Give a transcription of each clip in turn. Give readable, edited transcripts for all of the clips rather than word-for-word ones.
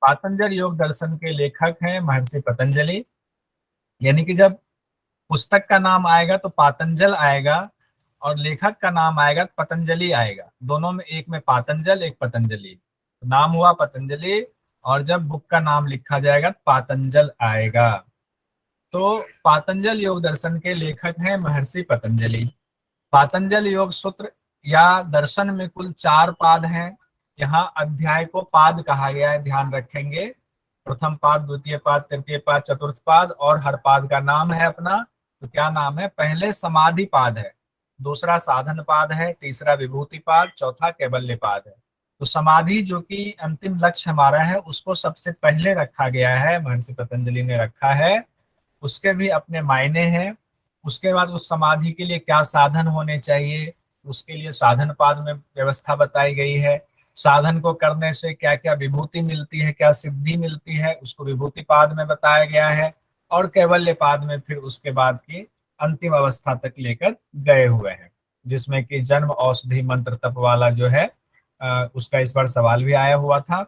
पातंजल योग दर्शन के लेखक हैं महर्षि पतंजलि। यानी कि जब पुस्तक का नाम आएगा तो पातंजल आएगा, और लेखक का नाम आएगा तो पतंजलि आएगा। दोनों में, एक में पातंजल एक पतंजलि, तो नाम हुआ पतंजलि। और जब बुक का नाम लिखा जाएगा तो पातंजल आएगा। तो पातंजल योग दर्शन के लेखक हैं महर्षि पतंजलि। पातंजल योग सूत्र या दर्शन में कुल 4 पाद हैं। यहाँ अध्याय को पाद कहा गया है, ध्यान रखेंगे। प्रथम पाद, द्वितीय पाद, तृतीय पाद, चतुर्थ पाद, और हर पाद का नाम है अपना। तो क्या नाम है? पहले समाधि पाद है, दूसरा साधन पाद है, तीसरा विभूति पाद, चौथा कैवल्य पाद है। तो समाधि जो कि अंतिम लक्ष्य हमारा है, उसको सबसे पहले रखा गया है, महर्षि पतंजलि ने रखा है। उसके भी अपने मायने हैं। उसके बाद उस समाधि के लिए क्या साधन होने चाहिए, उसके लिए साधन पाद में व्यवस्था बताई गई है। साधन को करने से क्या क्या विभूति मिलती है, क्या सिद्धि मिलती है, उसको विभूति पाद में बताया गया है। और कैवल्य पाद में फिर उसके बाद की अंतिम अवस्था तक लेकर गए हुए हैं, जिसमें कि जन्म औषधि मंत्र तप वाला जो है, उसका इस बार सवाल भी आया हुआ था।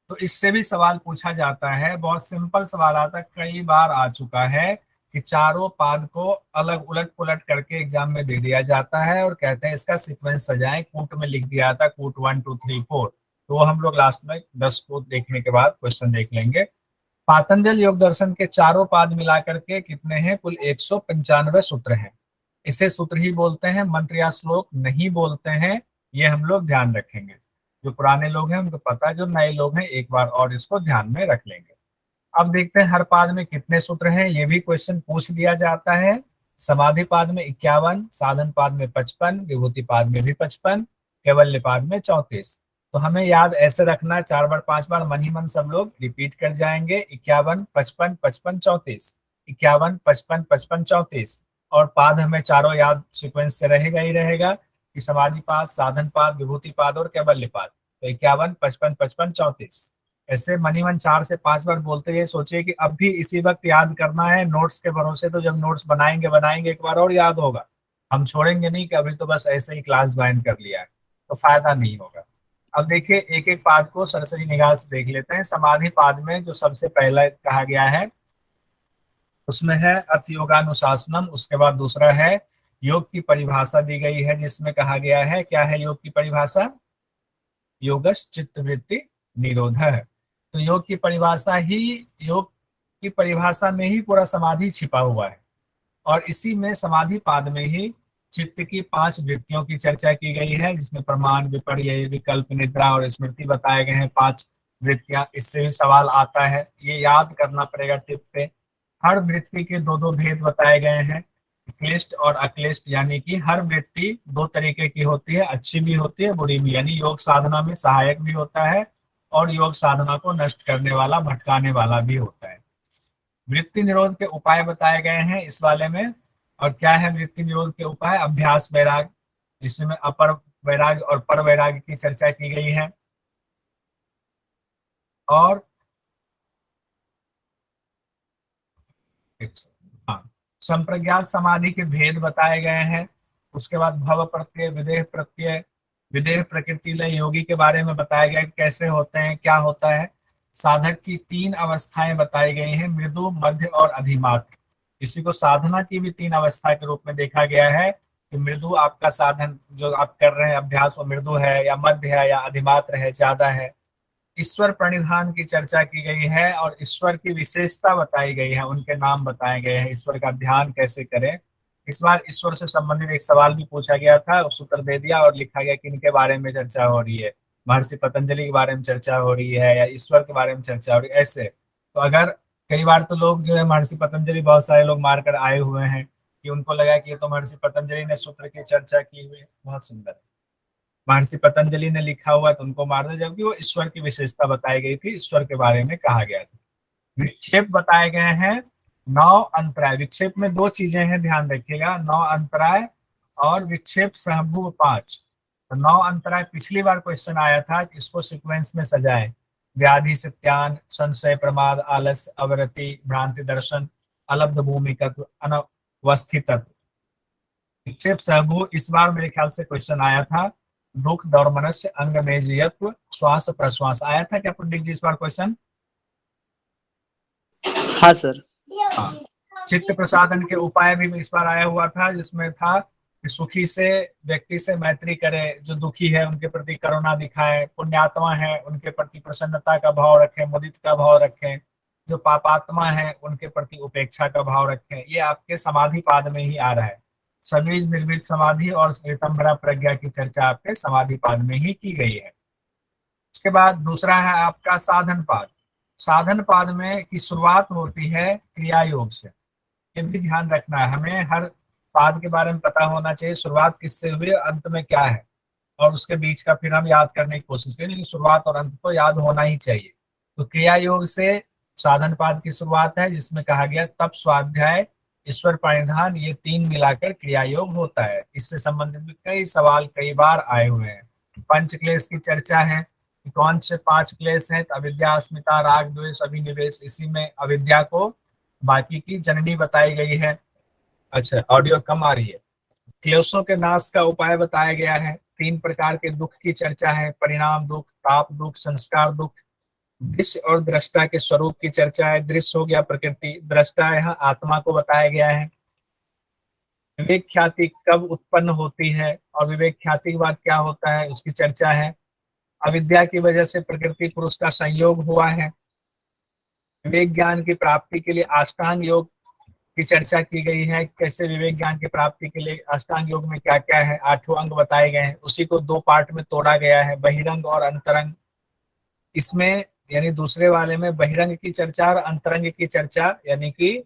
तो इससे भी सवाल पूछा जाता है, बहुत सिंपल सवाल आता है, कई बार आ चुका है कि चारों पाद को अलग उलट पुलट करके एग्जाम में दे दिया जाता है और कहते हैं इसका सीक्वेंस सजाएं। कूट में लिख दिया था कूट 1 2 3 4, तो वो हम लोग लास्ट में 10 को देखने के बाद क्वेश्चन देख लेंगे। पातंजल योग दर्शन के चारों पाद मिला करके कितने हैं? कुल 195 सूत्र हैं। इसे सूत्र ही बोलते हैं, मंत्र या श्लोक नहीं बोलते हैं। ये हम लोग ध्यान रखेंगे। जो पुराने लोग हैं उनको पता है, जो नए लोग हैं एक बार और इसको ध्यान में रख लेंगे। अब देखते हैं हर पाद में कितने सूत्र हैं, ये भी क्वेश्चन पूछ दिया जाता है। समाधि पाद में 51, साधन पाद में 55, विभूति पाद में भी 55, कैवल्य पाद में 34। तो हमें याद ऐसे रखना, 4 बार 5 बार मन ही मन सब लोग रिपीट कर जाएंगे। 51 55 55 34, 51 55 55 34। और पाद हमें चारों याद सिक्वेंस से रहेगा ही रहेगा कि समाधि पाद, साधन पाद, विभूति पाद और कैवल्य पाद। तो 51 55 55 34, ऐसे मनी मन 4 से 5 बार बोलते हुए सोचिए कि अब भी इसी वक्त याद करना है नोट्स के भरोसे। तो जब नोट्स बनाएंगे बनाएंगे एक बार और याद होगा, हम छोड़ेंगे नहीं कि अभी तो बस ऐसे ही क्लास ज्वाइन कर लिया है, तो फायदा नहीं होगा। अब देखिए एक एक पाद को सरसरी निगाह से देख लेते हैं। समाधि पाद में जो सबसे पहला कहा गया है उसमें है अथ योगानुशासनम। उसके बाद दूसरा है योग की परिभाषा दी गई है, जिसमें कहा गया है, क्या है योग की परिभाषा? योगश चित्त वृत्ति निरोध है। तो योग की परिभाषा ही, योग की परिभाषा में ही पूरा समाधि छिपा हुआ है। और इसी में समाधि पाद में ही चित्त की 5 वृत्तियों की चर्चा की गई है, जिसमें प्रमाण, विपर्य, विकल्प, निद्रा और स्मृति बताए गए हैं। 5 वृत्तियां, इससे भी सवाल आता है, ये याद करना पड़ेगा टिप पे। हर वृत्ति के दो दो भेद बताए गए हैं, क्लिष्ट और अक्लिष्ट। यानी कि हर वृत्ति 2 तरीके की होती है, अच्छी भी होती है, बुरी भी। यानी योग साधना में सहायक भी होता है और योग साधना को नष्ट करने वाला, भटकाने वाला भी होता है। वृत्ति निरोध के उपाय बताए गए हैं इस वाले में। और क्या है वृत्ति निरोध के उपाय? अभ्यास वैराग, जिसमें अपर वैराग और पर वैराग की चर्चा की गई है। और हाँ, संप्रज्ञात समाधि के भेद बताए गए हैं। उसके बाद भव प्रत्यय, विदेह प्रत्यय, विदेह प्रकृति लय योगी के बारे में बताया गया, कैसे होते हैं, क्या होता है। साधक की 3 अवस्थाएं बताई गई हैं, मृदु, मध्य और अधिमात्र। इसी को साधना की भी 3 अवस्था के रूप में देखा गया है कि मृदु आपका साधन जो आप कर रहे हैं अभ्यास, वो मृदु है या मध्य है या अधिमात्र है, ज्यादा है। ईश्वर प्रणिधान की चर्चा की गई है और ईश्वर की विशेषता बताई गई है, उनके नाम बताए गए हैं, ईश्वर का ध्यान कैसे करें। इस बार ईश्वर से संबंधित एक सवाल भी पूछा गया था, उस उत्तर दे दिया और लिखा गया कि इनके बारे में चर्चा हो रही है, महर्षि पतंजलि के बारे में चर्चा हो रही है या ईश्वर के बारे में चर्चा हो रही है, ऐसे। तो अगर कई बार तो लोग जो है महर्षि पतंजलि, बहुत सारे लोग मारकर आए हुए हैं कि उनको लगा कि ये तो महर्षि पतंजलि ने सूत्र की चर्चा की हुई है। बहुत सुंदर, महर्षि पतंजलि ने लिखा हुआ तो उनको मार दो, जबकि वो ईश्वर की विशेषता बताई गई थी, ईश्वर के बारे में कहा गया था। विक्षेप बताए गए हैं, 9 अंतराय। विक्षेप में 2 चीजें हैं, ध्यान रखिएगा, 9 अंतराय और विक्षेप सहभुव 5। तो 9 अंतराय पिछली बार क्वेश्चन आया था कि इसको सिक्वेंस में सजाएं। व्याधि, सत्यान, संशय, प्रमाद, आलस्य, अवरति, भ्रांति दर्शन, अलब्ध भूमिकत्व, अनवस्थितत्व। विक्षेप सहभुव इस बार मेरे ख्याल से क्वेश्चन आया था। दुख, दौर्मनस्य, अंग में जियत्व, श्वास प्रश्वास। आया था क्या पंडित जी इस बार क्वेश्चन? हाँ सर। हाँ। चित्त प्रसादन के उपाय भी इस बार आया हुआ था, जिसमें था कि सुखी से व्यक्ति से मैत्री करे, जो दुखी है उनके प्रति करुणा दिखाए, पुण्यात्मा है उनके प्रति प्रसन्नता का भाव रखें, मुदित का भाव रखें, जो पापात्मा है उनके प्रति उपेक्षा का भाव रखें। ये आपके समाधि पाद में ही आ रहा है। सबीज निर्मित समाधि और श्वेतंबरा प्रज्ञा की चर्चा आपके समाधि पाद में ही की गई है। उसके बाद दूसरा है आपका साधन पाद। साधन पाद में की शुरुआत होती है क्रिया योग से। ये भी ध्यान रखना है, हमें हर पाद के बारे में पता होना चाहिए, शुरुआत किससे हुई अंत में क्या है, और उसके बीच का फिर हम याद करने की कोशिश करें, लेकिन शुरुआत और अंत तो याद होना ही चाहिए। तो क्रिया योग से साधन पाद की शुरुआत है, जिसमें कहा गया तप, स्वाध्याय, ईश्वर परिधान, ये तीन मिलाकर क्रिया योग होता है। इससे संबंधित भी कई सवाल कई बार आए हुए हैं। पंच क्लेश की चर्चा है कि कौन से पांच क्लेश हैं, तो अविद्या, अस्मिता, राग, द्वेष, अभिनिवेश। इसी में अविद्या को बाकी की जननी बताई गई है। अच्छा, ऑडियो कम आ रही है। क्लेशों के नाश का उपाय बताया गया है। तीन प्रकार के दुख की चर्चा है, परिणाम दुख, ताप दुख, संस्कार दुख। दृश्य और दृष्टा के स्वरूप की चर्चा है। दृश्य हो गया प्रकृति, दृष्टा यहाँ आत्मा को बताया गया है। विवेक ख्याति कब उत्पन्न होती है और विवेक ख्याति के बाद क्या होता है, उसकी चर्चा है। अविद्या की वजह से प्रकृति पुरुष का संयोग हुआ है। विवेक ज्ञान की प्राप्ति के लिए अष्टांग योग की चर्चा की गई है, कैसे विवेक ज्ञान की प्राप्ति के लिए अष्टांग योग में क्या क्या है, 8 अंग बताए गए हैं। उसी को 2 पार्ट में तोड़ा गया है, बहिरंग और अंतरंग। इसमें यानी दूसरे वाले में बहिरंग की चर्चा और अंतरंग की चर्चा, यानी कि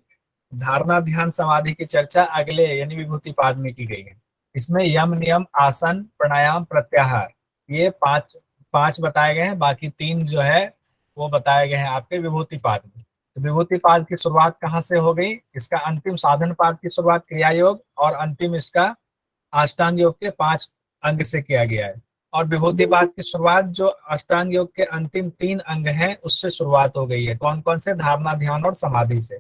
धारणा, ध्यान, समाधि की चर्चा अगले यानी विभूति पाद में की गई है। इसमें यम, नियम, आसन, प्राणायाम, प्रत्याहार, ये पांच पांच बताए गए हैं। बाकी 3 जो है वो बताए गए हैं आपके विभूति पाद में। तो विभूति पाद की शुरुआत कहाँ से हो गई? इसका अंतिम साधन पाद की शुरुआत क्रिया योग और अंतिम इसका अष्टांग योग के 5 अंग से किया गया है। और विभूति पाद की शुरुआत जो अष्टांग योग के अंतिम 3 अंग हैं उससे शुरुआत हो गई है। कौन कौन से? धारणा, ध्यान और समाधि से।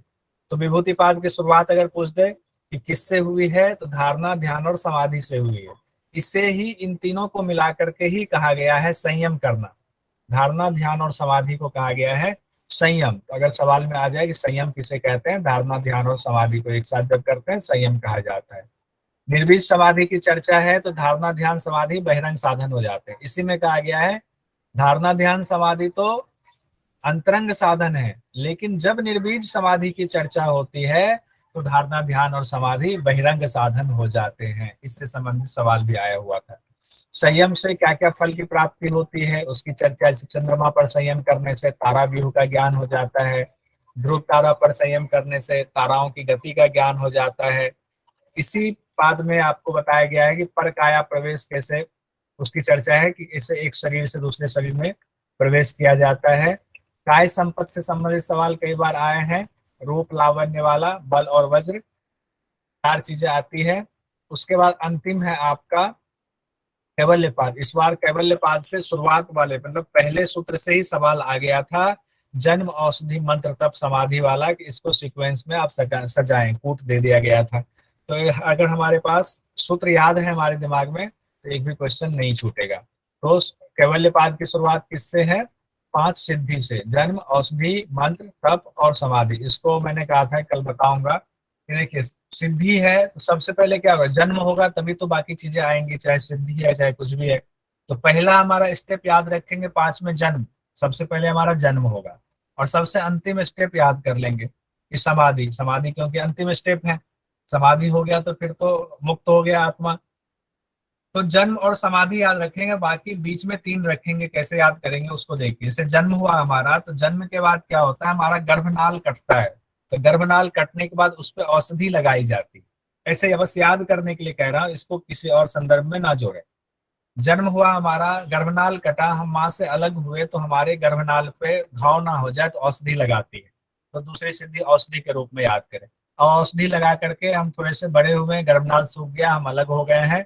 तो विभूति पाद की शुरुआत अगर पूछ दे कि किससे हुई है, तो धारणा, ध्यान और समाधि से हुई है। इसे ही इन तीनों को मिलाकर के ही कहा गया है संयम करना। धारणा, ध्यान और समाधि को कहा गया है संयम। तो अगर सवाल में आ जाए कि संयम किसे कहते हैं, धारणा, ध्यान और समाधि को एक साथ जब करते हैं संयम कहा जाता है। निर्बीज समाधि की चर्चा है, तो धारणा, ध्यान, समाधि बहिरंग साधन हो जाते हैं। इसी में कहा गया है धारणा, ध्यान, समाधि तो अंतरंग साधन है, लेकिन जब निर्बीज समाधि की चर्चा होती है तो धारणा, ध्यान और समाधि बहिरंग साधन हो जाते हैं। इससे संबंधित सवाल भी आया हुआ था। संयम से क्या क्या फल की प्राप्ति होती है उसकी चर्चा। चंद्रमा पर संयम करने से तारा व्यूह का ज्ञान हो जाता है। ध्रुव तारा पर संयम करने से ताराओं की गति का ज्ञान हो जाता है। इसी पाद में आपको बताया गया है कि पर काया प्रवेश कैसे, उसकी चर्चा है कि इसे एक शरीर से दूसरे शरीर में प्रवेश किया जाता है। काय संपत्ति से संबंधित सवाल कई बार आए हैं। रूप, लावण्य वाला, बल और वज्र, 4 चीजें आती है। उसके बाद अंतिम है आपका कैवल्यपाद। इस बार कैवल्यपाद से शुरुआत वाले मतलब पहले सूत्र से ही सवाल आ गया था, जन्म, औषधि, मंत्र, तप, समाधि वाला, कि इसको सीक्वेंस में आप सजाएं, कूट दे दिया गया था। तो अगर हमारे पास सूत्र याद है हमारे दिमाग में तो एक भी क्वेश्चन नहीं छूटेगा। तो कैवल्यपाद की शुरुआत किससे है? 5 सिद्धि से, जन्म, औषधि, मंत्र, तप और समाधि। इसको मैंने कहा था कल बताऊंगा कि देखिए सिद्धि है तो सबसे पहले क्या होगा, जन्म होगा तभी तो बाकी चीजें आएंगी, चाहे सिद्धि है चाहे कुछ भी है। तो पहला हमारा स्टेप याद रखेंगे 5 में जन्म, सबसे पहले हमारा जन्म होगा। और सबसे अंतिम स्टेप याद कर लेंगे कि समाधि, समाधि क्योंकि अंतिम स्टेप है। समाधि हो गया तो फिर तो मुक्त हो गया आत्मा। तो जन्म और समाधि याद रखेंगे, बाकी बीच में 3 रखेंगे। कैसे याद करेंगे उसको देखिए। जैसे जन्म हुआ हमारा, तो जन्म के बाद क्या होता है, हमारा गर्भनाल कटता है। तो गर्भनाल कटने के बाद उस पर औषधि लगाई जाती है। ऐसे बस याद करने के लिए कह रहा हूँ, इसको किसी और संदर्भ में ना जोड़े। जन्म हुआ हमारा, गर्भनाल कटा, हम माँ से अलग हुए तो हमारे गर्भनाल पे घाव ना हो जाए तो औषधि लगाती है। तो दूसरी सिद्धि औषधि के रूप में याद करें। और औषधि लगा करके हम थोड़े से बड़े हुए, गर्भनाल सूख गया, हम अलग हो गए हैं।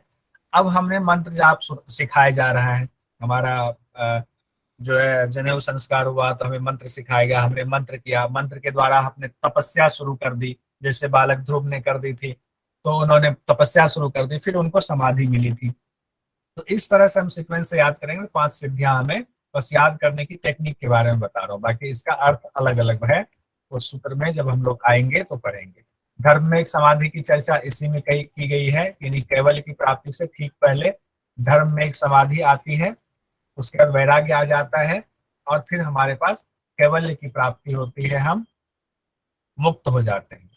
अब हमने मंत्र जाप सिखाया जा रहा है। हमारा जो है जनेऊ संस्कार हुआ तो हमें मंत्र सिखाया गया, हमने मंत्र किया, मंत्र के द्वारा हमने तपस्या शुरू कर दी, जैसे बालक ध्रुव ने कर दी थी। तो उन्होंने तपस्या शुरू कर दी, फिर उनको समाधि मिली थी। तो इस तरह से हम सीक्वेंस से याद करेंगे, 5 सिद्धियां हमें बस याद करने की टेक्निक के बारे में बता रहा हूँ, बाकी इसका अर्थ अलग अलग है। उस सूत्र में जब हम लोग आएंगे तो पढ़ेंगे। धर्म में एक समाधि की चर्चा इसी में कही की गई है, यानी कैवल्य की प्राप्ति से ठीक पहले धर्म में एक समाधि आती है, उसके बाद वैराग्य आ जाता है, और फिर हमारे पास कैवल्य की प्राप्ति होती है, हम मुक्त हो जाते हैं।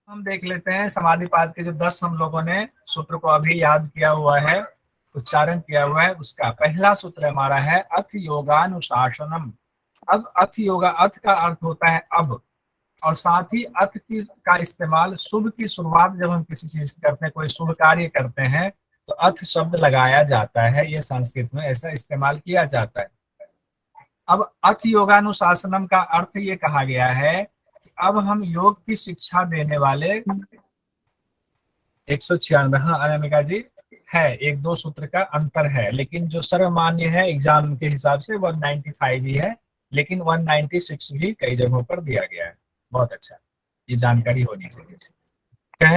हम देख लेते हैं समाधिपाद के जो 10 हम लोगों ने सूत्र को अभी याद किया हुआ है, उच्चारण किया हुआ है, उसका पहला सूत्र हमारा है अथ योगानुशासनम। अब अथ योगा, अथ का अर्थ होता है अब, और साथ ही अथ की का इस्तेमाल शुभ की शुरुआत जब हम किसी चीज की करते हैं, कोई शुभ कार्य करते हैं तो अथ शब्द लगाया जाता है, ये संस्कृत में ऐसा इस्तेमाल किया जाता है। अब अथ योगानुशासनम का अर्थ ये कहा गया है कि अब हम योग की शिक्षा देने वाले 196, हाँ अनामिका जी है, एक दो सूत्र का अंतर है, लेकिन जो सर्वमान्य है एग्जाम के हिसाब से 195 ही है, लेकिन 196 भी कई जगहों पर दिया गया है। बहुत अच्छा, ये जानकारी होनी चाहिए।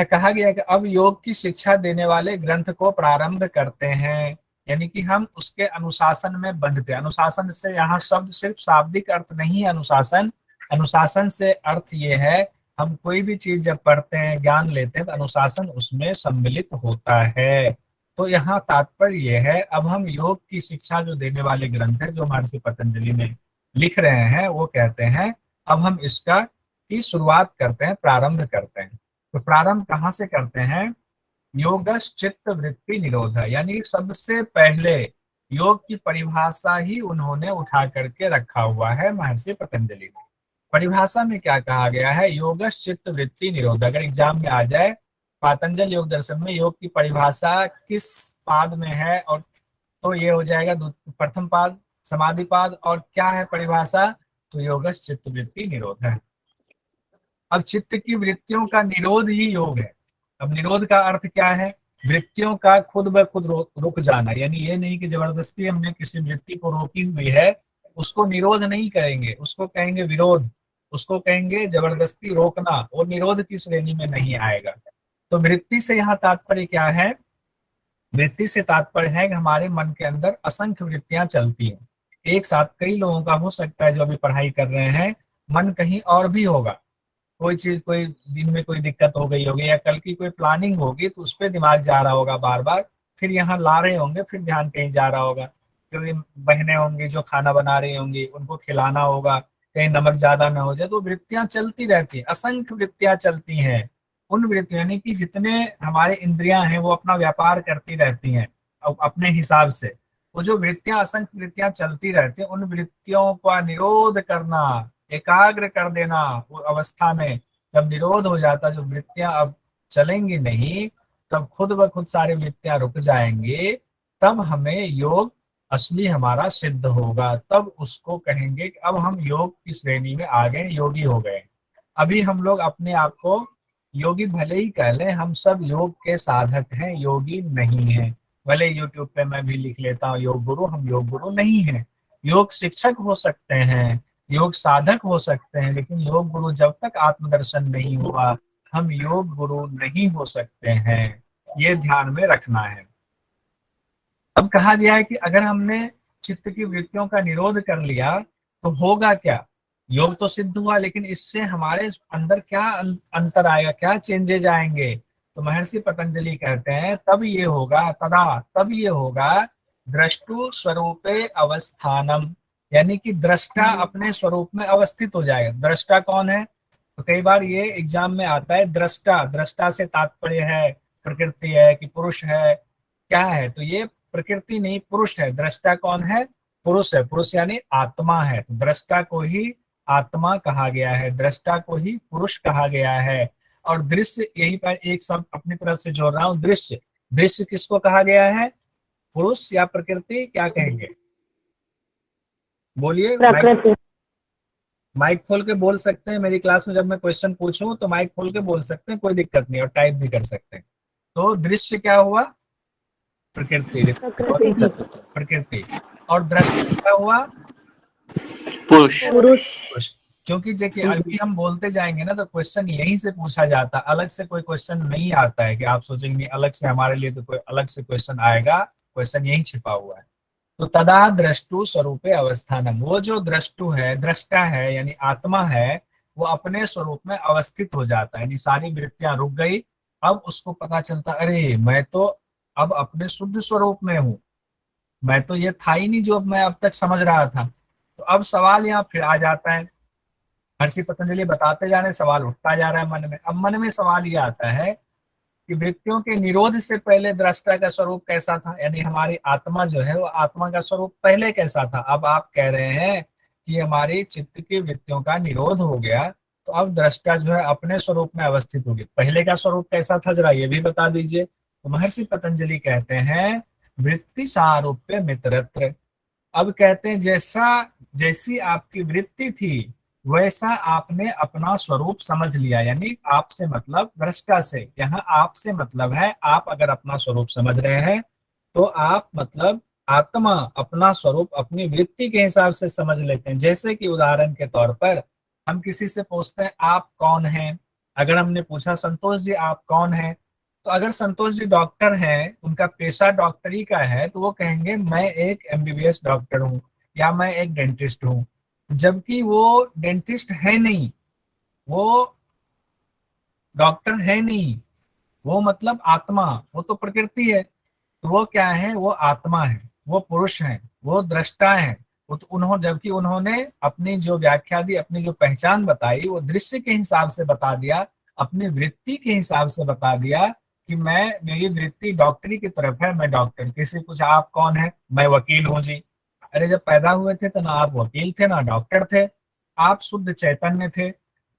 कहा गया कि अब योग की शिक्षा देने वाले ग्रंथ को प्रारंभ करते हैं, यानी कि हम उसके अनुशासन में बंधते हैं। अनुशासन से यहाँ शब्द सिर्फ शाब्दिक अर्थ नहीं है, अनुशासन, अनुशासन से अर्थ ये है हम कोई भी चीज जब पढ़ते हैं, ज्ञान लेते हैं, तो अनुशासन उसमें सम्मिलित होता है। तो यहाँ तात्पर्य ये है, अब हम योग की शिक्षा जो देने वाले ग्रंथ है जो महर्षि पतंजलि में लिख रहे हैं, वो कहते हैं अब हम इसका की शुरुआत करते हैं, प्रारंभ करते हैं। तो प्रारंभ कहाँ से करते हैं? योगश चित्त वृत्ति निरोध, यानी सबसे पहले योग की परिभाषा ही उन्होंने उठा करके रखा हुआ है महर्षि पतंजलि ने। परिभाषा में क्या कहा गया है? योगश चित्त वृत्ति निरोध। अगर एग्जाम में आ जाए पातंजल योग दर्शन में योग की परिभाषा किस पाद में है, और तो ये हो जाएगा प्रथम पाद समाधि पाद, और क्या है परिभाषा? तो योगश चित्त वृत्ति निरोध है। अब चित्त की वृत्तियों का निरोध ही योग है। अब निरोध का अर्थ क्या है? वृत्तियों का खुद ब खुद रुक जाना, यानी ये नहीं कि जबरदस्ती हमने किसी वृत्ति को रोकी हुई है, उसको निरोध नहीं करेंगे, उसको कहेंगे विरोध, उसको कहेंगे जबरदस्ती रोकना, वो निरोध की श्रेणी में नहीं आएगा। तो वृत्ति से यहाँ तात्पर्य क्या है? वृत्ति से तात्पर्य है कि हमारे मन के अंदर असंख्य वृत्तियां चलती हैं एक साथ। कई लोगों का हो सकता है जो अभी पढ़ाई कर रहे हैं, मन कहीं और भी होगा, कोई चीज, कोई दिन में कोई दिक्कत हो गई होगी, या कल की कोई प्लानिंग होगी तो उस पर दिमाग जा रहा होगा बार बार, फिर यहाँ ला रहे होंगे, फिर ध्यान कहीं जा रहा होगा। क्योंकि बहनें होंगी जो खाना बना रही होंगी, उनको खिलाना होगा, कहीं नमक ज्यादा ना हो जाए, तो वृत्तियां चलती रहती हैं, असंख्य वृत्तियां चलती हैं। उन वृत्तियों, यानी कि जितने हमारे इंद्रियां हैं वो अपना व्यापार करती रहती हैं अपने हिसाब से। वो जो वृत्तियां, असंख्य वृत्तियां चलती रहती हैं, उन वृत्तियों का निरोध करना, एकाग्र कर देना, वो अवस्था में जब निरोध हो जाता, जो वृत्तियां अब चलेंगी नहीं, तब खुद ब खुद सारी वृत्तियां रुक जाएंगे, तब हमें योग असली हमारा सिद्ध होगा। तब उसको कहेंगे कि अब हम योग की श्रेणी में आ गए, योगी हो गए। अभी हम लोग अपने आप को योगी भले ही कह लें, हम सब योग के साधक हैं, योगी नहीं हैं। भले यूट्यूब पे मैं भी लिख लेता हूँ योग गुरु, हम योग गुरु नहीं हैं। योग शिक्षक हो सकते हैं, योग साधक हो सकते हैं, लेकिन योग गुरु जब तक आत्मदर्शन नहीं हुआ, हम योग गुरु नहीं हो सकते हैं। ये ध्यान में रखना है। अब कहा गया है कि अगर हमने चित्त की वृत्तियों का निरोध कर लिया तो होगा क्या? योग तो सिद्ध हुआ, लेकिन इससे हमारे अंदर क्या अंतर आएगा, क्या चेंजेज आएंगे? तो महर्षि पतंजलि कहते हैं तब ये होगा, तब ये होगा द्रष्टु स्वरूपे अवस्थानम, यानी कि दृष्टा अपने स्वरूप में अवस्थित हो जाएगा। दृष्टा कौन है? तो कई बार ये एग्जाम में आता है, दृष्टा, दृष्टा से तात्पर्य है प्रकृति है कि पुरुष है, क्या है? तो ये प्रकृति नहीं, पुरुष है। दृष्टा कौन है? पुरुष है। पुरुष यानी आत्मा है। तो दृष्टा को ही आत्मा कहा गया है, दृष्टा को ही पुरुष कहा गया है। और दृश्य, यही पर एक शब्द अपनी तरफ से जोड़ रहा हूं, दृश्य। दृश्य किसको कहा गया है? पुरुष या प्रकृति, क्या कहेंगे? बोलिए। माइक खोल के बोल सकते हैं। मेरी क्लास में जब मैं क्वेश्चन पूछूं तो माइक खोल के बोल सकते हैं, कोई दिक्कत नहीं, और टाइप भी कर सकते हैं। तो दृश्य क्या हुआ? प्रकृति। प्रकृति। और दृष्टि क्या हुआ? पुरुष। क्योंकि देखिए अभी हम बोलते जाएंगे ना तो क्वेश्चन यहीं से पूछा जाता, अलग से कोई क्वेश्चन नहीं आता है कि आप सोचेंगे अलग से हमारे लिए तो कोई अलग से क्वेश्चन आएगा, क्वेश्चन यहीं छिपा हुआ है। तो तदा द्रष्टु स्वरूपे अवस्थानम, वो जो द्रष्टु है, दृष्टा है यानी आत्मा है, वो अपने स्वरूप में अवस्थित हो जाता है, यानी सारी वृत्तियां रुक गई। अब उसको पता चलता, अरे मैं तो अब अपने शुद्ध स्वरूप में हूँ, मैं तो ये था ही नहीं जो अब मैं अब तक समझ रहा था। तो अब सवाल यहाँ फिर आ जाता है, महर्षि पतंजलि बताते जा रहे हैं, सवाल उठता जा रहा है मन में। अब मन में सवाल ये आता है कि वृत्तियों के निरोध से पहले दृष्टा का स्वरूप कैसा था, यानी हमारी आत्मा जो है वो आत्मा का स्वरूप पहले कैसा था। अब आप कह रहे हैं कि हमारी चित्त की वृत्तियों का निरोध हो गया, तो अब दृष्टा जो है अपने स्वरूप में अवस्थित होगी, पहले का स्वरूप कैसा था जरा ये भी बता दीजिए। तो महर्षि पतंजलि कहते हैं वृत्ति सारूप्य मित्रत्र। अब कहते हैं जैसा, जैसी आपकी वृत्ति थी वैसा आपने अपना स्वरूप समझ लिया, यानी आपसे मतलब दृष्टा से, यहाँ आपसे मतलब है आप अगर अपना स्वरूप समझ रहे हैं तो आप मतलब आत्मा अपना स्वरूप अपनी वृत्ति के हिसाब से समझ लेते हैं। जैसे कि उदाहरण के तौर पर हम किसी से पूछते हैं आप कौन हैं, अगर हमने पूछा संतोष जी आप कौन हैं, तो अगर संतोष जी डॉक्टर हैं, उनका पेशा डॉक्टरी का है, तो वो कहेंगे मैं एक एमबीबीएस डॉक्टर हूँ या मैं एक डेंटिस्ट हूँ, जबकि वो डेंटिस्ट है नहीं, वो डॉक्टर है नहीं, वो मतलब आत्मा, वो तो प्रकृति है। तो वो क्या है, वो आत्मा है, वो पुरुष है, वो दृष्टा है। वो तो उन्होंने, जबकि उन्होंने अपनी जो व्याख्या दी, अपनी जो पहचान बताई, वो दृश्य के हिसाब से बता दिया, अपनी वृत्ति के हिसाब से बता दिया कि मैं, मेरी वृत्ति डॉक्टरी की तरफ है, मैं डॉक्टर। किसी पूछा आप कौन है, मैं वकील हूँ जी। अरे जब पैदा हुए थे तो ना आप वकील थे ना डॉक्टर थे, आप शुद्ध चैतन्य थे,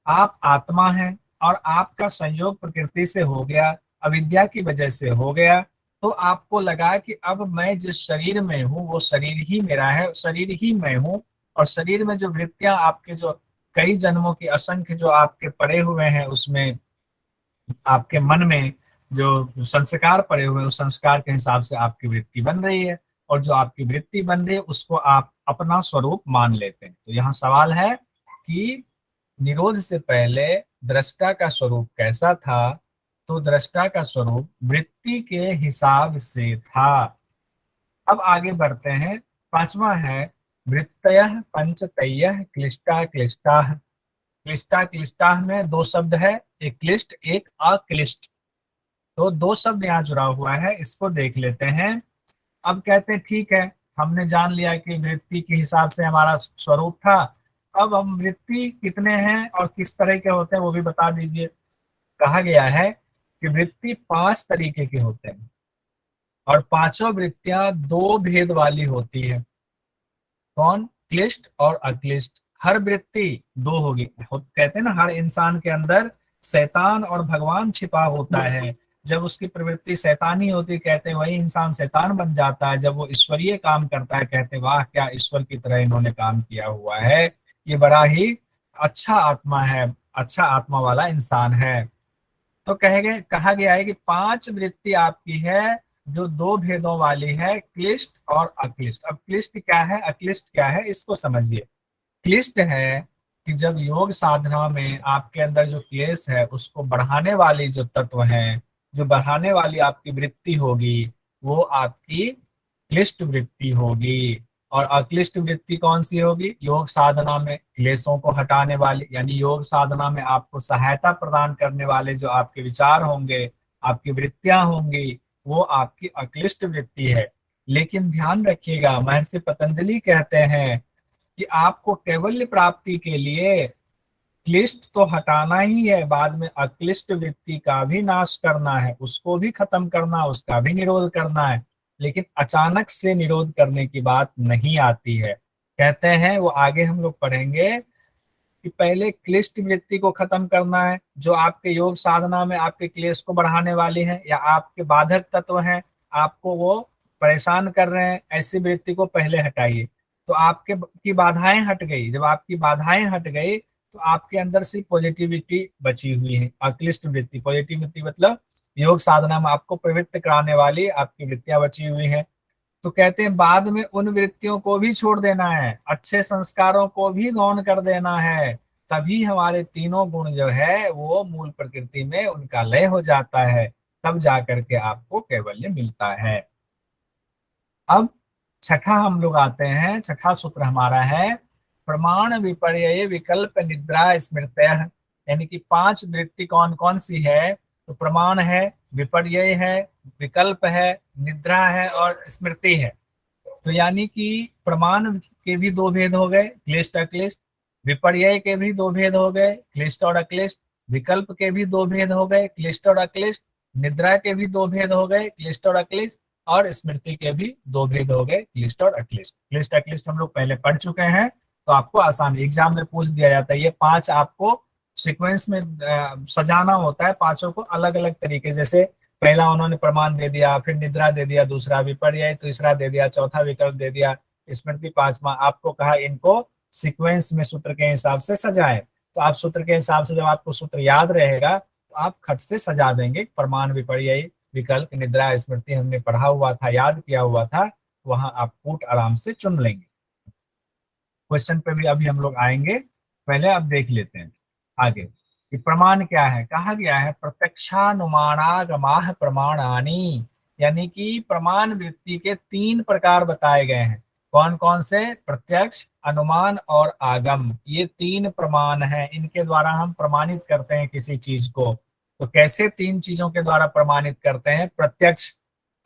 आप आत्मा हैं, और आपका संयोग प्रकृति से हो गया, अविद्या की वजह से हो गया। तो आपको लगा कि अब मैं जिस शरीर में हूँ वो शरीर ही मेरा है, शरीर ही मैं हूँ, और शरीर में जो वृत्तियां आपके, जो कई जन्मों की असंख्य जो आपके पड़े हुए हैं, उसमें आपके मन में जो संस्कार पड़े हुए हैं, उस संस्कार के हिसाब से आपकी वृत्ति बन रही है, और जो आपकी वृत्ति बन रही है उसको आप अपना स्वरूप मान लेते हैं। तो यहाँ सवाल है कि निरोध से पहले दृष्टा का स्वरूप कैसा था। तो दृष्टा का स्वरूप वृत्ति के हिसाब से था। अब आगे बढ़ते हैं, पांचवा है वृत्तयः पंचतयः क्लिष्टा क्लिष्टा। क्लिष्टा क्लिष्टा में दो शब्द है, एक क्लिष्ट एक अक्लिष्ट, तो दो शब्द यहाँ जुड़ा हुआ है, इसको देख लेते हैं। अब कहते हैं ठीक है, हमने जान लिया कि वृत्ति के हिसाब से हमारा स्वरूप था। अब हम वृत्ति कितने हैं और किस तरह के होते हैं वो भी बता दीजिए। कहा गया है कि वृत्ति पांच तरीके के होते हैं, और पांचों वृत्तियां दो भेद वाली होती है। कौन, क्लिष्ट और अक्लिष्ट। हर वृत्ति दो होगी, कहते हैं ना हर इंसान के अंदर शैतान और भगवान छिपा होता है। जब उसकी प्रवृत्ति शैतानी होती, कहते हैं वही इंसान शैतान बन जाता है। जब वो ईश्वरीय काम करता है, कहते हैं वाह क्या ईश्वर की तरह इन्होंने काम किया हुआ है, ये बड़ा ही अच्छा आत्मा है, अच्छा आत्मा वाला इंसान है। तो कहा गया है कि पांच वृत्ति आपकी है जो दो भेदों वाली है, क्लिष्ट और अक्लिष्ट। अब क्लिष्ट क्या है, अक्लिष्ट क्या है, इसको समझिए। क्लिष्ट है कि जब योग साधना में आपके अंदर जो क्लेश है उसको बढ़ाने वाली जो तत्व है, जो बढ़ाने वाली आपकी वृत्ति होगी, वो आपकी क्लिष्ट वृत्ति होगी। और अक्लिष्ट वृत्ति कौन सी होगी, योग साधना में क्लेशों को हटाने वाली, यानी योग साधना में आपको सहायता प्रदान करने वाले जो आपके विचार होंगे, आपकी वृत्तियां होंगी, वो आपकी अक्लिष्ट वृत्ति है। लेकिन ध्यान रखिएगा, महर्षि पतंजलि कहते हैं कि आपको कैवल्य प्राप्ति के लिए क्लिष्ट तो हटाना ही है, बाद में अक्लिष्ट वृत्ति का भी नाश करना है, उसको भी खत्म करना, उसका भी निरोध करना है। लेकिन अचानक से निरोध करने की बात नहीं आती है। कहते हैं, वो आगे हम लोग पढ़ेंगे कि पहले क्लिष्ट वृत्ति को खत्म करना है, जो आपके योग साधना में आपके क्लेश को बढ़ाने वाली है या आपके बाधक तत्व हैं, आपको वो परेशान कर रहे हैं, ऐसी वृत्ति को पहले हटाइए। तो आपके की बाधाएं हट गई, जब आपकी बाधाएं हट गई तो आपके अंदर से पॉजिटिविटी बची हुई है। अक्लिष्ट वृत्ति, पॉजिटिविटी मतलब योग साधना में आपको प्रवृत्त कराने वाली आपकी वृत्तियां बची हुई हैं। तो कहते हैं बाद में उन वृत्तियों को भी छोड़ देना है, अच्छे संस्कारों को भी गौण कर देना है, तभी हमारे तीनों गुण जो है वो मूल प्रकृति में उनका लय हो जाता है, तब जाकर के आपको कैवल्य मिलता है। अब छठा हम लोग आते हैं, छठा सूत्र हमारा है प्रमाण विपर्यय विकल्प निद्रा स्मृतयः। यानी कि पांच वृत्ति कौन कौन सी है? तो प्रमाण है, विपर्यय है, विकल्प है, निद्रा है और स्मृति है। तो यानी कि प्रमाण के भी दो भेद हो गए, क्लिष्ट अक्लिष्ट। विपर्यय के भी दो भेद हो गए, क्लिष्ट और अक्लिष्ट। विकल्प के भी दो भेद हो गए, क्लिष्ट और अक्लिष्ट। निद्रा के भी दो भेद हो गए, क्लिष्ट और अक्लिष्ट। और स्मृति के भी दो भेद हो गए, क्लिष्ट और अक्लिष्ट। क्लिष्ट अक्लिष्ट हम लोग पहले पढ़ चुके हैं, तो आपको आसान एग्जाम में पूछ दिया जाता है। ये पांच आपको सीक्वेंस में सजाना होता है, पांचों को अलग अलग तरीके। जैसे पहला उन्होंने प्रमाण दे दिया, फिर निद्रा दे दिया, दूसरा विपर्यय, तीसरा दे दिया, चौथा विकल्प दे दिया, स्मृति पांचवा। आपको कहा इनको सीक्वेंस में सूत्र के हिसाब से सजाएं। तो आप सूत्र के हिसाब से जब आपको सूत्र याद रहेगा तो आप खट से सजा देंगे। प्रमाण, विपर्यय, विकल्प, निद्रा, स्मृति हमने पढ़ा हुआ था, याद किया हुआ था, वहां आप कूट आराम से चुन लेंगे। क्वेश्चन पे भी अभी हम लोग आएंगे, पहले आप देख लेते हैं आगे कि प्रमाण क्या है। कहा गया है प्रत्यक्षानुमानागमाः प्रमाणानि, यानी कि प्रमाण वृत्ति के तीन प्रकार बताए गए हैं। कौन कौन से? प्रत्यक्ष, अनुमान और आगम। ये तीन प्रमाण हैं, इनके द्वारा हम प्रमाणित करते हैं किसी चीज को। तो कैसे तीन चीजों के द्वारा प्रमाणित करते हैं? प्रत्यक्ष,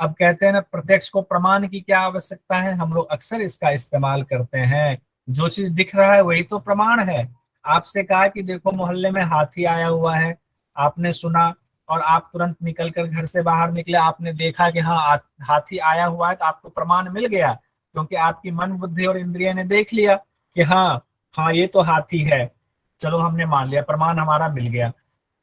अब कहते हैं ना प्रत्यक्ष को प्रमाण की क्या आवश्यकता है, हम लोग अक्सर इसका इस्तेमाल करते हैं। जो चीज दिख रहा है वही तो प्रमाण है। आपसे कहा कि देखो मोहल्ले में हाथी आया हुआ है, आपने सुना और आप तुरंत निकल कर घर से बाहर निकले, आपने देखा कि हाँ हाथी आया हुआ है, तो आपको प्रमाण मिल गया, क्योंकि आपकी मन, बुद्धि और इंद्रिय ने देख लिया कि हाँ हाँ ये तो हाथी है, चलो हमने मान लिया, प्रमाण हमारा मिल गया।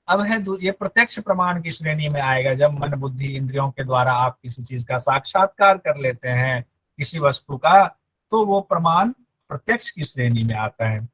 अब है ये प्रत्यक्ष प्रमाण की श्रेणी में आएगा, जब मन, बुद्धि, इंद्रियों के द्वारा आप किसी चीज का साक्षात्कार कर लेते हैं, किसी वस्तु का, तो वो प्रमाण प्रत्यक्ष की श्रेणी में आता है।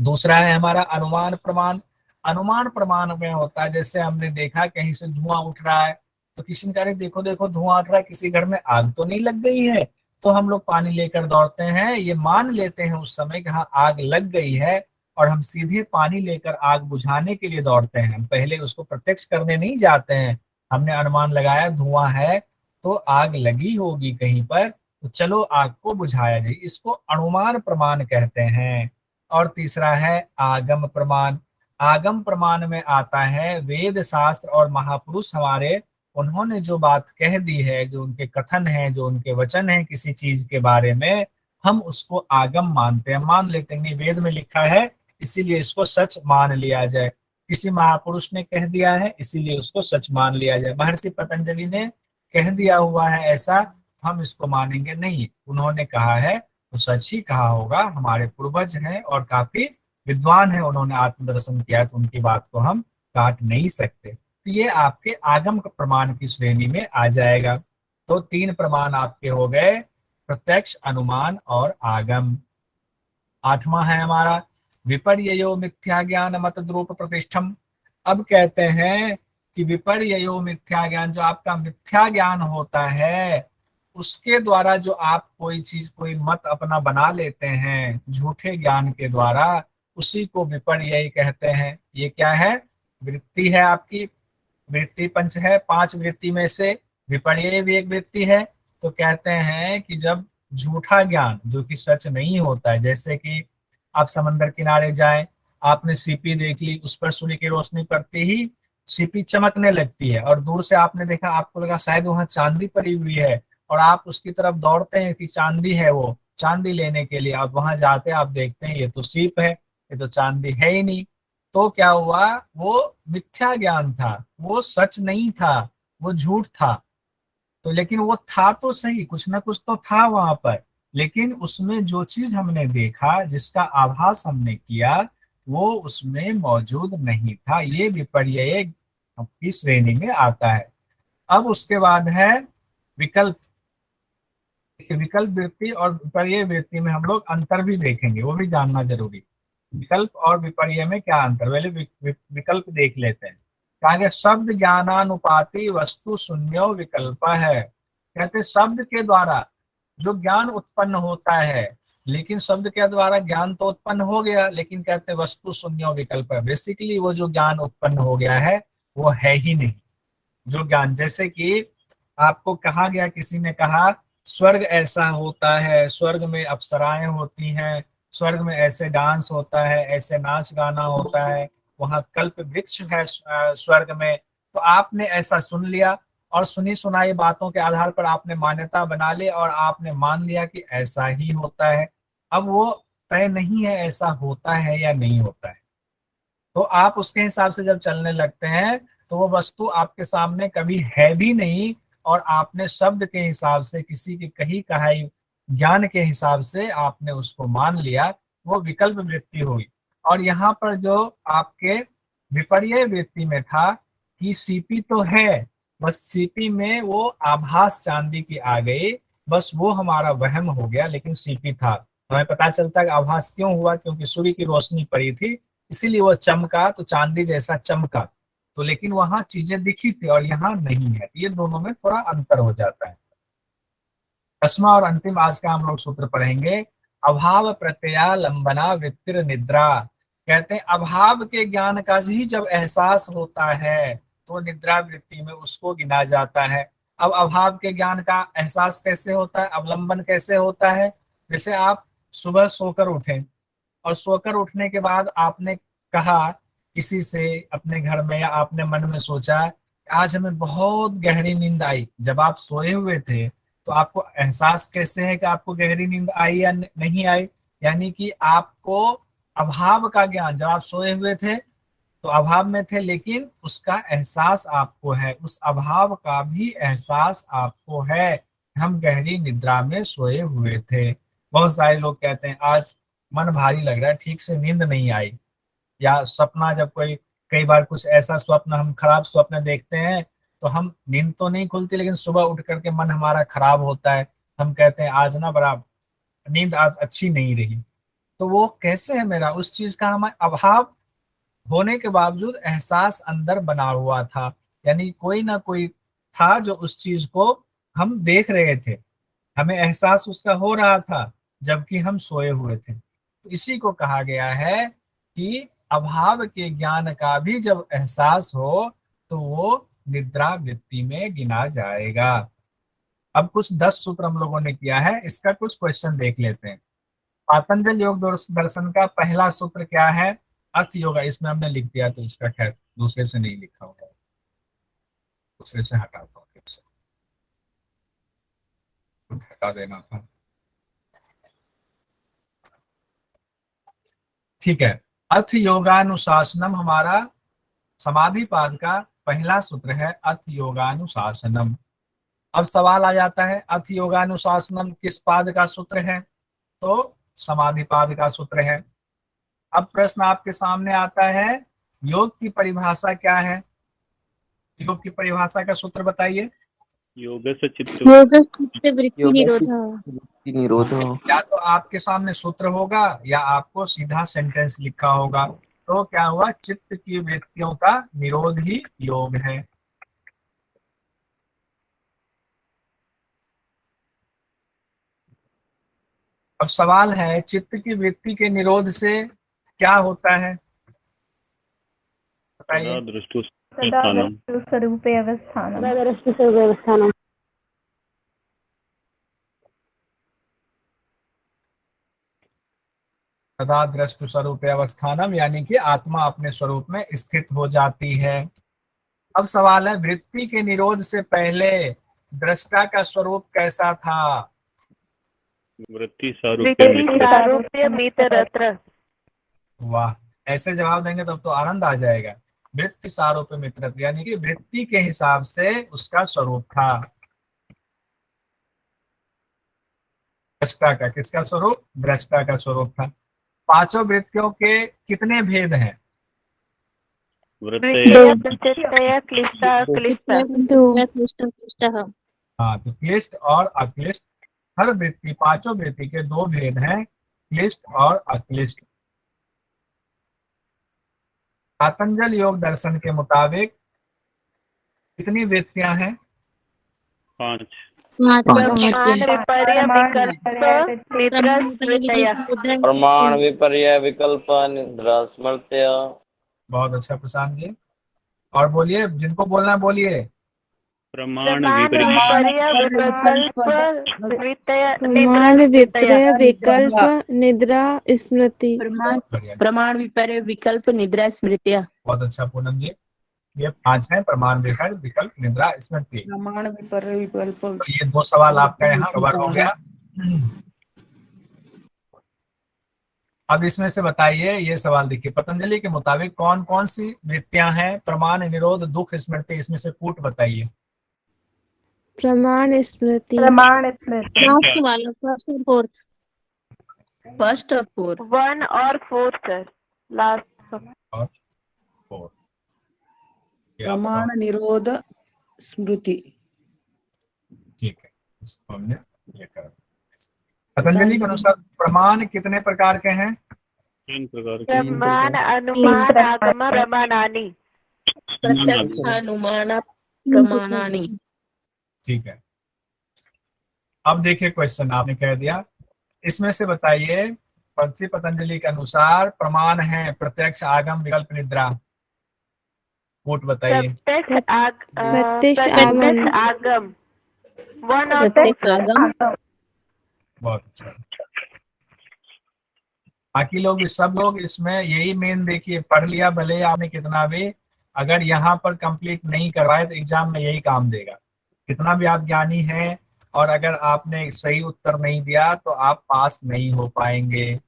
दूसरा है हमारा अनुमान प्रमाण। अनुमान प्रमाण में होता है, जैसे हमने देखा कहीं से धुआं उठ रहा है, तो किसी ने कहा "अरे देखो देखो धुआं उठ रहा है, किसी घर में आग तो नहीं लग गई है?" तो हम लोग पानी लेकर दौड़ते हैं, ये मान लेते हैं उस समय कि हाँ आग लग गई है, और हम सीधे पानी लेकर आग बुझाने के लिए दौड़ते हैं। हम पहले उसको प्रत्यक्ष करने नहीं जाते हैं। हमने अनुमान लगाया धुआं है तो आग लगी होगी कहीं पर, तो चलो आग को बुझाया जाए, इसको अनुमान प्रमाण कहते हैं। और तीसरा है आगम प्रमाण। आगम प्रमाण में आता है वेद शास्त्र और महापुरुष हमारे, उन्होंने जो बात कह दी है, जो उनके कथन है, जो उनके वचन है किसी चीज के बारे में, हम उसको आगम मानते हैं, मान लेते हैं नहीं वेद में लिखा है इसीलिए इसको सच मान लिया जाए, किसी महापुरुष ने कह दिया है इसीलिए उसको सच मान लिया जाए। महर्षि पतंजलि ने कह दिया हुआ है ऐसा, हम इसको मानेंगे नहीं, उन्होंने कहा है तो सच ही कहा होगा, हमारे पूर्वज हैं और काफी विद्वान है, उन्होंने आत्मदर्शन किया, तो उनकी बात को हम काट नहीं सकते। तो ये आपके आगम प्रमाण की श्रेणी में आ जाएगा। तो तीन प्रमाण आपके हो गए, प्रत्यक्ष, अनुमान और आगम। आठवां है हमारा विपर्ययो मिथ्या ज्ञान मत द्रूप प्रतिष्ठम। अब कहते हैं कि विपर्ययो मिथ्या ज्ञान, जो आपका मिथ्या ज्ञान होता है उसके द्वारा जो आप कोई चीज, कोई मत अपना बना लेते हैं झूठे ज्ञान के द्वारा, उसी को विपर्यय कहते हैं। ये क्या है? वृत्ति है आपकी, वृत्ति पंच है, पांच वृत्ति में से विपर्यय भी एक वृत्ति है। तो कहते हैं कि जब झूठा ज्ञान जो कि सच नहीं होता है, जैसे कि आप समंदर किनारे जाएं, आपने सीपी देख ली, उस पर सूर्य की रोशनी पड़ती ही सीपी चमकने लगती है, और दूर से आपने देखा, आपको लगा शायद वहां चांदी पड़ी हुई है, और आप उसकी तरफ दौड़ते हैं कि चांदी है, वो चांदी लेने के लिए आप वहां जाते हैं, आप देखते हैं ये तो सीप है, ये तो चांदी है ही नहीं। तो क्या हुआ? वो मिथ्या ज्ञान था, वो सच नहीं था, वो झूठ था। तो लेकिन वो था तो सही, कुछ ना कुछ तो था वहां पर, लेकिन उसमें जो चीज हमने देखा, जिसका आभास हमने किया, वो उसमें मौजूद नहीं था। ये विपर्यय की श्रेणी में आता है। अब उसके बाद है विकल्प। विकल्प वृत्ति और विपर्यय वृत्ति में हम लोग अंतर भी देखेंगे, वो भी जानना जरूरी। विकल्प और विपर्यय में क्या अंतर, पहले विकल्प देख लेते हैं। कहा गया शब्द ज्ञानानुपाति वस्तु शून्यो विकल्प है। कहते शब्द के द्वारा जो ज्ञान उत्पन्न होता है, लेकिन शब्द के द्वारा ज्ञान तो उत्पन्न हो गया, लेकिन कहते वस्तु शून्यो विकल्प है। बेसिकली वो जो ज्ञान उत्पन्न हो गया है वो है ही नहीं। जो ज्ञान, जैसे कि आपको कहा गया, किसी ने कहा स्वर्ग ऐसा होता है, स्वर्ग में अप्सराएं होती हैं, स्वर्ग में ऐसे डांस होता है, ऐसे नाच गाना होता है, वहां कल्प वृक्ष है स्वर्ग में। तो आपने ऐसा सुन लिया और सुनी सुनाई बातों के आधार पर आपने मान्यता बना ली और आपने मान लिया कि ऐसा ही होता है। अब वो तय नहीं है ऐसा होता है या नहीं होता है। तो आप उसके हिसाब से जब चलने लगते हैं तो वो वस्तु आपके सामने कभी है भी नहीं, और आपने शब्द के हिसाब से, किसी की कही कहाई ज्ञान के हिसाब से आपने उसको मान लिया, वो विकल्प वृत्ति हुई। और यहाँ पर जो आपके विपर्य वृत्ति में था कि सीपी तो है, बस सीपी में वो आभास चांदी की आ गई, बस वो हमारा वहम हो गया, लेकिन सीपी था। हमें पता चलता है कि आभास क्यों हुआ, क्योंकि सूर्य की रोशनी पड़ी थी, इसीलिए वो चमका, तो चांदी जैसा चमका। तो लेकिन वहां चीजें दिखी थी और यहाँ नहीं है, ये दोनों में थोड़ा अंतर हो जाता है। 10वां और अंतिम आज का हम लोग सूत्र पढ़ेंगे, अभाव प्रत्ययालंबना वृत्तिर निद्रा। कहते हैं अभाव के ज्ञान का ही जब एहसास होता है तो निद्रा वृत्ति में उसको गिना जाता है। अब अभाव के ज्ञान का एहसास कैसे होता है, अवलंबन कैसे होता है? जैसे आप सुबह सोकर उठे और सोकर उठने के बाद आपने कहा किसी से अपने घर में, या आपने मन में सोचा आज हमें बहुत गहरी नींद आई। जब आप सोए हुए थे तो आपको एहसास कैसे है कि आपको गहरी नींद आई या नहीं आई? यानी कि आपको अभाव का ज्ञान, जब आप सोए हुए थे तो अभाव में थे, लेकिन उसका एहसास आपको है, उस अभाव का भी एहसास आपको है। हम गहरी निद्रा में सोए हुए थे। बहुत सारे लोग कहते हैं आज मन भारी लग रहा है, ठीक से नींद नहीं आई। या सपना, जब कोई, कई बार कुछ ऐसा स्वप्न, हम खराब स्वप्न देखते हैं तो हम, नींद तो नहीं खुलती लेकिन सुबह उठ करके मन हमारा खराब होता है, हम कहते हैं आज ना बड़ा नींद आज अच्छी नहीं रही। तो वो कैसे है, मेरा उस चीज का हमें अभाव होने के बावजूद एहसास अंदर बना हुआ था, यानी कोई ना कोई था जो उस चीज को हम देख रहे थे, हमें एहसास उसका हो रहा था जबकि हम सोए हुए थे। तो इसी को कहा गया है कि अभाव के ज्ञान का भी जब एहसास हो तो वो निद्रा वृत्ति में गिना जाएगा। अब कुछ 10 सूत्र हम लोगों ने किया है, इसका कुछ क्वेश्चन देख लेते हैं। पातंजल योग दर्शन का पहला सूत्र क्या है? अर्थ योगा, इसमें हमने लिख दिया तो इसका खैर दूसरे से नहीं लिखा होगा, दूसरे से हटाता हूँ, फिर से हटा देना था। ठीक है, अर्थ योगानुशासनम हमारा समाधि पाद का पहला सूत्र है, अर्थ योगानुशासनम। अब सवाल आ जाता है अर्थ योगानुशासनम किस पाद का सूत्र है? तो समाधि पाद का सूत्र है। अब प्रश्न आपके सामने आता है, योग की परिभाषा क्या है? योग की परिभाषा का सूत्र बताइए। योग से चित्त वृत्ति निरोध। या तो आपके सामने सूत्र होगा या आपको सीधा सेंटेंस लिखा होगा। तो क्या हुआ, चित्त की वृत्तियों का निरोध ही योग है। अब सवाल है, चित्त की वृत्ति के निरोध से क्या होता है, बताइए। स्वरूपे अवस्थानम। सदा दृष्टु स्वरूप अवस्थानम, यानी कि आत्मा अपने स्वरूप में स्थित हो जाती है। अब सवाल है, वृत्ति के निरोध से पहले दृष्टा का स्वरूप कैसा था? वृत्ति सारूप्य मित्रत्र। वाह, ऐसे जवाब देंगे तब तो आनंद आ जाएगा। वृत्ति सारूप्य मित्र, यानी कि वृत्ति के हिसाब से उसका स्वरूप था। दृष्टा का, किसका स्वरूप? दृष्टा का स्वरूप था। पांचों वृत्तियों के कितने भेद हैं? हाँ, तो क्लिष्ट और अक्लिष्ट। हर वृत्ति, पांचों वृत्ति के दो भेद हैं, क्लिष्ट और अक्लिष्ट। पातंजल योग दर्शन के मुताबिक कितनी वृत्तियां हैं? 5। प्रमाण विपर्य विकल्प निद्रा स्मृत्य। बहुत अच्छा प्रशांत जी, और बोलिए, जिनको बोलना है बोलिए। प्रमाण विपर्य विपरीत प्रमाण विपर्य विकल्प निद्रा स्मृति। प्रमाण विपर्य विकल्प निद्रा स्मृतिया। बहुत अच्छा पूनम जी। ये 5 है, प्रमाण विपर्य विकल्प निद्रा स्मृति। प्रमाण विपर्य विकल्प। तो ये 2 सवाल आपका यहाँ कवर हो गया। अब इसमें से बताइए, ये सवाल देखिए, पतंजलि के मुताबिक कौन कौन सी वृत्तियां हैं? प्रमाण, निरोध, दुख, स्मृति, इसमें से कूट बताइए। प्रमाण स्मृति। लास्ट वाला फर्स्ट और फोर्थ। फर्स्ट और फोर्थ। 1 और 4 सर, लास्ट। और 4 प्रमाण निरोध स्मृति। ठीक है, इसको हमने ये कर। पतंजलि के अनुसार प्रमाण कितने प्रकार के हैं? 3 प्रकार के। प्रमाण, अनुमान, आगम, प्रमाणानि। प्रत्यक्ष, अनुमान, प्रमाणानि। ठीक है, अब देखिए क्वेश्चन आपने कह दिया, इसमें से बताइए पर्ची पतंजलि के अनुसार प्रमाण है प्रत्यक्ष, आगम, विकल्प, निद्रा। कूट बताइए। प्रत्यक्ष आगम 1 और 2। प्रत्यक्ष आगम। बहुत अच्छा। बाकी लोग, सब लोग इसमें यही मेन देखिए, पढ़ लिया भले आपने कितना भी, अगर यहाँ पर कंप्लीट नहीं करवाए तो एग्जाम में यही काम देगा। कितना भी आप ज्ञानी हैं और अगर आपने सही उत्तर नहीं दिया तो आप पास नहीं हो पाएंगे।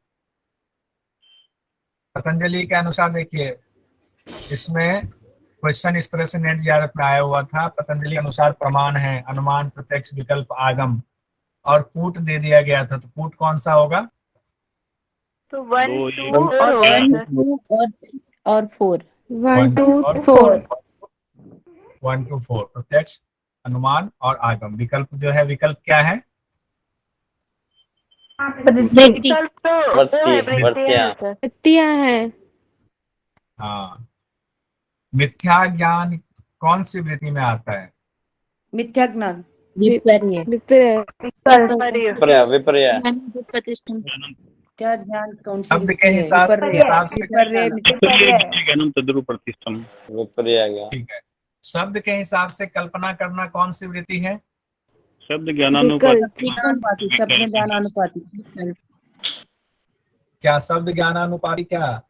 पतंजलि के अनुसार देखिए, इसमें क्वेश्चन इस तरह से नेट जीआरएफ में आया हुआ था। पतंजलि के अनुसार प्रमाण है अनुमान, प्रत्यक्ष, विकल्प, आगम, और कूट दे दिया गया था। तो कूट कौन सा होगा? तो 1, 2 और 4। 1 2 4। 1 2 4 प्रत्यक्ष, अनुमान और आगम। विकल्प जो है, विकल्प क्या है? वृत्तियां है। हाँ, मिथ्या ज्ञान कौन सी वृत्ति में आता है? मिथ्या ज्ञान। विपर्य। विपर्य विपर्य। क्या ज्ञान कौन सी शब्द के हिसाब से ज्ञानम तद्रूप प्रतिष्ठम। विपर्य ज्ञान। ठीक है, शब्द के हिसाब से कल्पना करना कौन सी वृत्ति है? शब्द ज्ञानानुपाती। शब्द ज्ञानानुपाती। क्या शब्द ज्ञानानुपाती? क्या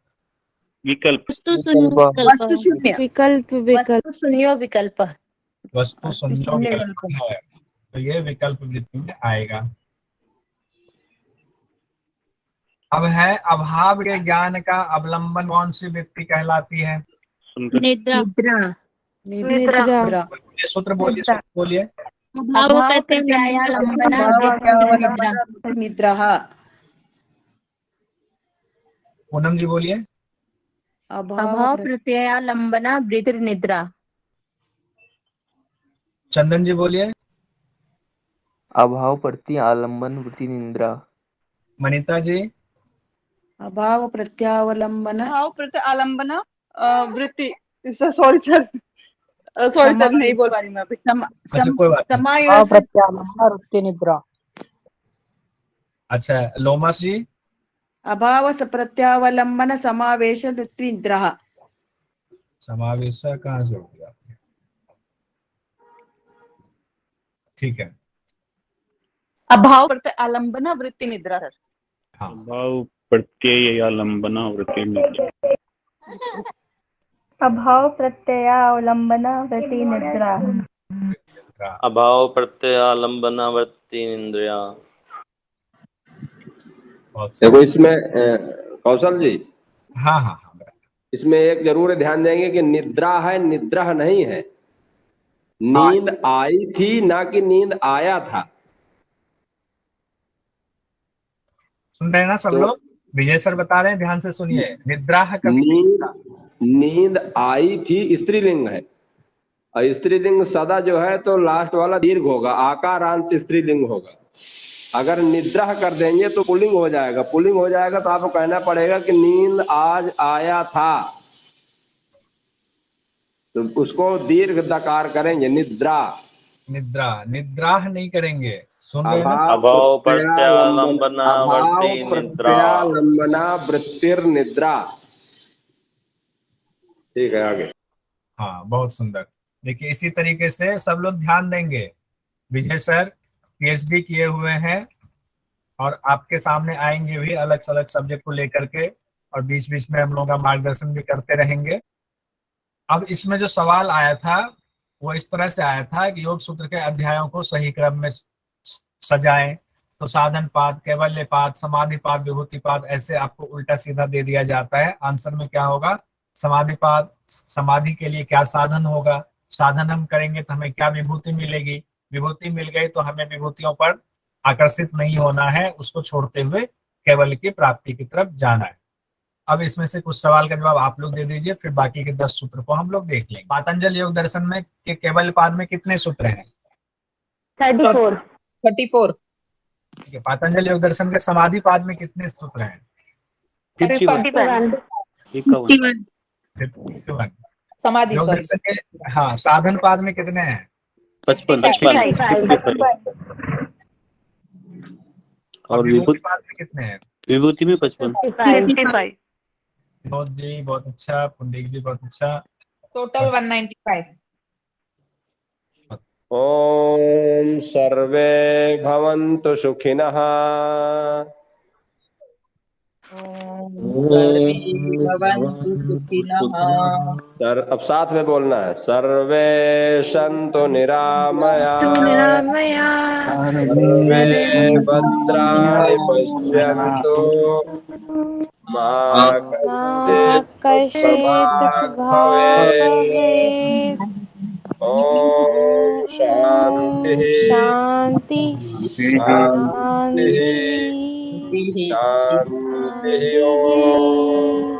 विकल्प। वस्तु शून्य। विकल्प वस्तु सुनियो विकल्प। वस्तु शून्य विकल्प है, तो ये विकल्प वृत्ति में आएगा। अब है, अभाव के ज्ञान का अवलंबन कौन सी वृत्ति कहलाती है? निद्रा। निद्रा। ये सूत्र बोलिए, सूत्र बोलिए। अभाव प्रत्ययालंबना निद्रा। पूनम जी बोलिए। अभाव प्रत्ययालंबना वृत्ति निद्रा। चंदन जी बोलिए। अभाव प्रति आलम्बन वृत्ति निद्रा। मनीता जी। अभाव प्रत्यावलंबन। अभाव प्रत्यालंबन वृत्ति। सॉरी सर, नहीं बोल पा रही मैं अभी। अच्छा, कोई बात नहीं। वृत्ति निद्रा। अच्छा, लोमस जी। अभाव प्रत्यावलंबन समावेश वृत्ति निद्रा। समावेश कहाँ से हो गया? ठीक है, अभाव प्रत्यालंबन वृत्ति निद्रा सर। हाँ, अभाव प्रत्ययालंबना वृत्ति निद्रा। अभाव प्रत्ययावलंबन वृत्ति निद्रा। अभाव प्रत्यालंबन वृत्ति निद्रा। देखो इसमें कौशल जी। हाँ हाँ हाँ, इसमें एक जरूर ध्यान देंगे कि निद्रा है, निद्रा नहीं है। नींद आई थी ना कि नींद आया था। सुन रहे हैं ना सब लोग? विजय सर बता रहे हैं, ध्यान से सुनिए। निद्रा नींद आई थी स्त्रीलिंग है, और स्त्रीलिंग सदा जो है तो लास्ट वाला दीर्घ होगा, आकारांत स्त्रीलिंग होगा। अगर निद्रा कर देंगे तो पुल्लिंग हो जाएगा। पुल्लिंग हो जाएगा तो आपको कहना पड़ेगा कि नींद आज आया था, तो उसको दीर्घ दकार करेंगे, निद्रा। निद्रा, निद्रा नहीं करेंगे। सुन रहे हैं ना? अभाव प्रत्यालंबना वृत्ति निद्रा। वृत्तिर निद्रा। ठीक है, आगे। हाँ, बहुत सुंदर। देखिए इसी तरीके से सब लोग ध्यान देंगे। विजय सर पीएचडी किए हुए हैं और आपके सामने आएंगे भी अलग अलग सब्जेक्ट को लेकर के, और बीच बीच में हम लोग का मार्गदर्शन भी करते रहेंगे। अब इसमें जो सवाल आया था वो इस तरह से आया था कि योग सूत्र के अध्यायों को सही क्रम में सजाएं। तो साधन पाद, कैवल्य पाद, समाधि पाद, विभूति पाद, ऐसे आपको उल्टा सीधा दे दिया जाता है। आंसर में क्या होगा? समाधि पाद, समाधि के लिए क्या साधन होगा, साधन हम करेंगे तो हमें क्या विभूति मिलेगी, विभूति मिल गई तो हमें विभूतियों पर आकर्षित नहीं होना है, उसको छोड़ते हुए कैवल्य की प्राप्ति की तरफ जाना है। अब इसमें से कुछ सवाल का जवाब आप लोग दे दीजिए, फिर बाकी के 10 सूत्र को हम लोग देख लेंगे। पातंजल योग दर्शन में के कैवल्य पाद में कितने सूत्र हैं? 34। ठीक है। पातंजल योग दर्शन के समाधि पाद में कितने सूत्र हैं? 51। 51। समाधि योग दर्शन के हाँ साधन पाद में कितने हैं? 55। और विभूति पाद में कितने हैं? विभूति में 55। बहुत जी बहुत अच्छा, पुंडरीक जी बहुत अच्छा। टोटल 195। ओम सर्वे भवन्तु सुखिनः। अब साथ में बोलना है। सर्वे सन्तु निरामया, सर्वे भद्राणि पश्यन्तु, मा कश्चित् भवेत्। ओम शांति शांति शांति शांति। ओम